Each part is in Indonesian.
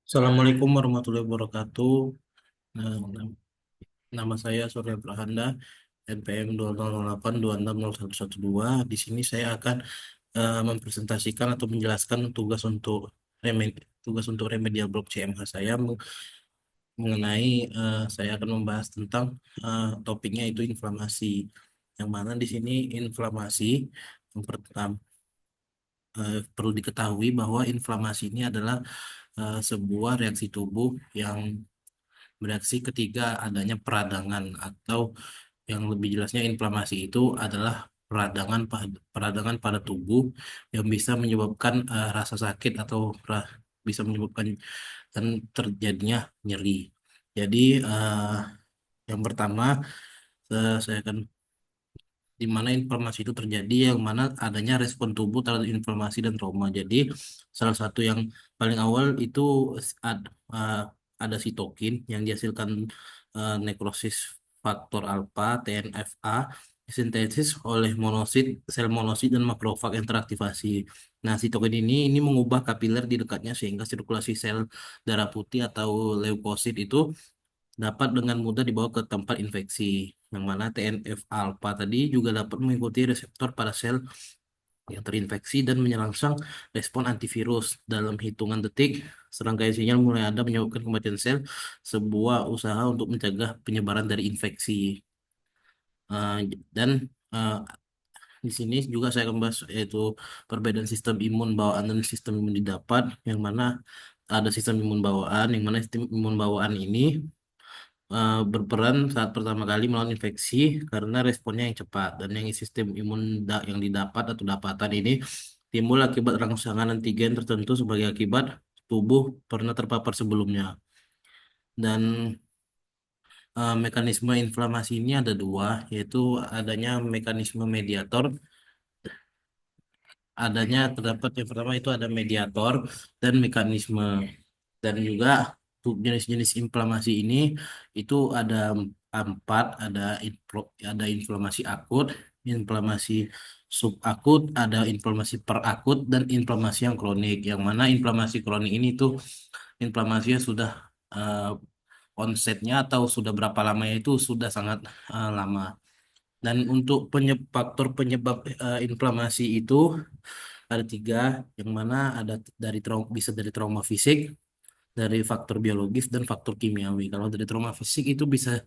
Assalamualaikum warahmatullahi wabarakatuh. Nah, nama saya Surya Prahanda, NPM 2008 26012. Di sini saya akan mempresentasikan atau menjelaskan tugas untuk remedial blok CMH saya mengenai saya akan membahas tentang topiknya itu inflamasi. Yang mana di sini inflamasi yang pertama perlu diketahui bahwa inflamasi ini adalah sebuah reaksi tubuh yang bereaksi ketika adanya peradangan atau yang lebih jelasnya inflamasi itu adalah peradangan pada tubuh yang bisa menyebabkan rasa sakit atau bisa menyebabkan dan terjadinya nyeri. Jadi yang pertama saya akan di mana inflamasi itu terjadi, yang mana adanya respon tubuh terhadap inflamasi dan trauma. Jadi salah satu yang paling awal itu uh, ada sitokin yang dihasilkan nekrosis faktor alfa TNFA disintesis oleh sel monosit dan makrofag yang teraktivasi. Nah, sitokin ini mengubah kapiler di dekatnya sehingga sirkulasi sel darah putih atau leukosit itu dapat dengan mudah dibawa ke tempat infeksi, yang mana TNF-alpha tadi juga dapat mengikuti reseptor pada sel yang terinfeksi dan menyerangsang respon antivirus. Dalam hitungan detik, serangkaian sinyal mulai ada menyebabkan kematian sel, sebuah usaha untuk mencegah penyebaran dari infeksi. Dan eh, di sini juga saya akan bahas yaitu perbedaan sistem imun bawaan dan sistem imun didapat, yang mana ada sistem imun bawaan, yang mana sistem imun bawaan ini berperan saat pertama kali melawan infeksi karena responnya yang cepat, dan yang sistem imun yang didapat atau dapatan ini timbul akibat rangsangan antigen tertentu sebagai akibat tubuh pernah terpapar sebelumnya. Dan mekanisme inflamasi ini ada dua, yaitu adanya mekanisme mediator. Terdapat yang pertama itu ada mediator dan mekanisme, dan juga jenis-jenis inflamasi ini itu ada empat, ada inflamasi akut, inflamasi subakut, ada inflamasi perakut, dan inflamasi yang kronik. Yang mana inflamasi kronik ini tuh inflamasinya sudah eh, onsetnya atau sudah berapa lamanya itu sudah sangat lama. Dan untuk faktor penyebab inflamasi itu ada tiga, yang mana ada bisa dari trauma fisik, dari faktor biologis, dan faktor kimiawi. Kalau dari trauma fisik itu bisa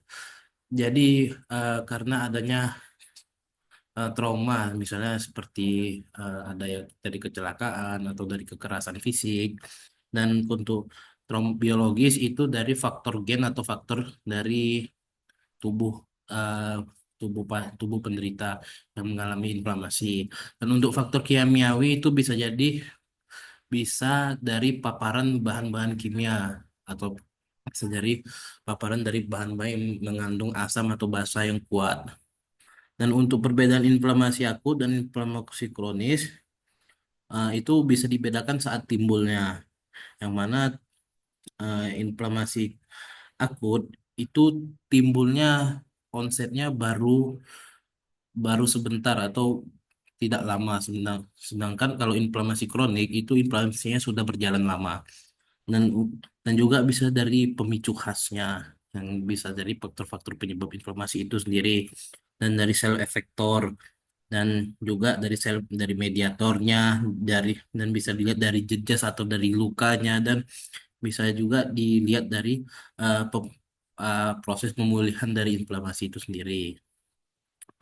jadi karena adanya trauma, misalnya seperti ada yang dari kecelakaan atau dari kekerasan fisik. Dan untuk trauma biologis itu dari faktor gen atau faktor dari tubuh eh, tubuh penderita yang mengalami inflamasi. Dan untuk faktor kimiawi itu bisa dari paparan bahan-bahan kimia, atau bisa dari paparan dari bahan-bahan yang mengandung asam atau basa yang kuat. Dan untuk perbedaan inflamasi akut dan inflamasi kronis itu bisa dibedakan saat timbulnya, yang mana inflamasi akut itu timbulnya onsetnya baru baru sebentar atau tidak lama. Sedangkan kalau inflamasi kronik itu inflamasinya sudah berjalan lama. dan dan juga bisa dari pemicu khasnya, yang bisa dari faktor-faktor penyebab inflamasi itu sendiri, dan dari sel efektor, dan juga dari mediatornya, dan bisa dilihat dari jejas atau dari lukanya, dan bisa juga dilihat dari proses pemulihan dari inflamasi itu sendiri.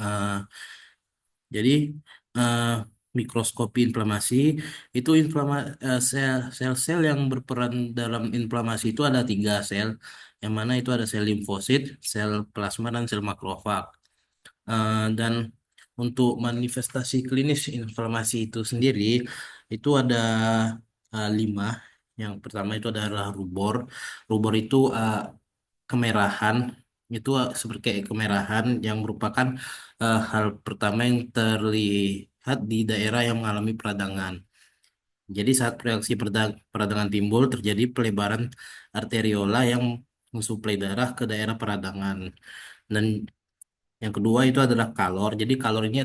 Eh, Jadi eh, mikroskopi inflamasi itu sel-sel yang berperan dalam inflamasi itu ada tiga sel, yang mana itu ada sel limfosit, sel plasma, dan sel makrofag. Dan untuk manifestasi klinis inflamasi itu sendiri itu ada lima. Yang pertama itu adalah rubor. Rubor itu kemerahan, itu seperti kayak kemerahan yang merupakan hal pertama yang terlihat di daerah yang mengalami peradangan. Jadi saat reaksi peradangan timbul, terjadi pelebaran arteriola yang mensuplai darah ke daerah peradangan. Dan yang kedua itu adalah kalor. Jadi kalor ini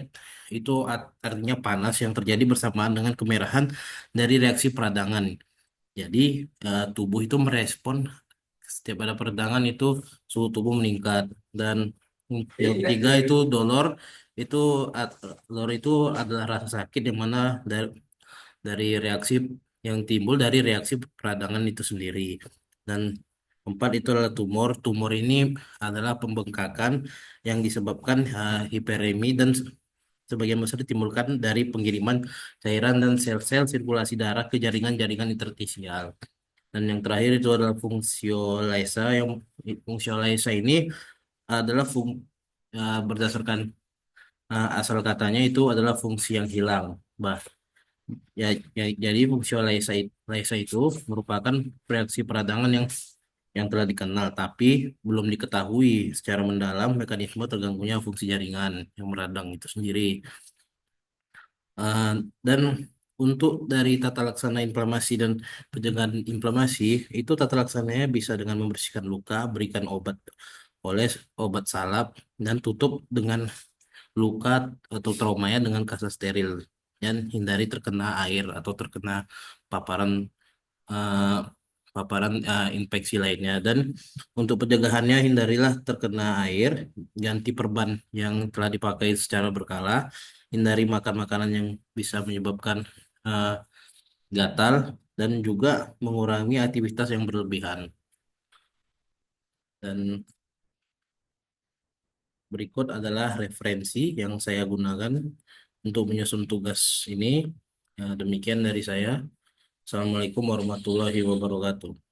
itu artinya panas yang terjadi bersamaan dengan kemerahan dari reaksi peradangan. Jadi tubuh itu merespon setiap ada peradangan itu suhu tubuh meningkat. Dan yang ketiga itu dolor. Itu dolor itu adalah rasa sakit yang mana dari reaksi yang timbul dari reaksi peradangan itu sendiri. Dan keempat itu adalah tumor. Tumor ini adalah pembengkakan yang disebabkan hiperemi dan sebagian besar ditimbulkan dari pengiriman cairan dan sel-sel sirkulasi darah ke jaringan-jaringan interstisial. Dan yang terakhir itu adalah fungsiolysa. Yang fungsiolysa ini adalah berdasarkan asal katanya itu adalah fungsi yang hilang. Bah, jadi fungsiolysa itu merupakan reaksi peradangan yang telah dikenal, tapi belum diketahui secara mendalam mekanisme terganggunya fungsi jaringan yang meradang itu sendiri. Eh, dan untuk dari tata laksana inflamasi dan pencegahan inflamasi, itu tata laksananya bisa dengan membersihkan luka, berikan oles, obat salep, dan tutup dengan luka atau traumanya dengan kasa steril. Dan hindari terkena air atau terkena paparan eh, infeksi lainnya. Dan untuk pencegahannya hindarilah terkena air, ganti perban yang telah dipakai secara berkala, hindari makan makanan yang bisa menyebabkan eh, gatal, dan juga mengurangi aktivitas yang berlebihan. Dan berikut adalah referensi yang saya gunakan untuk menyusun tugas ini. Demikian dari saya. Assalamualaikum warahmatullahi wabarakatuh.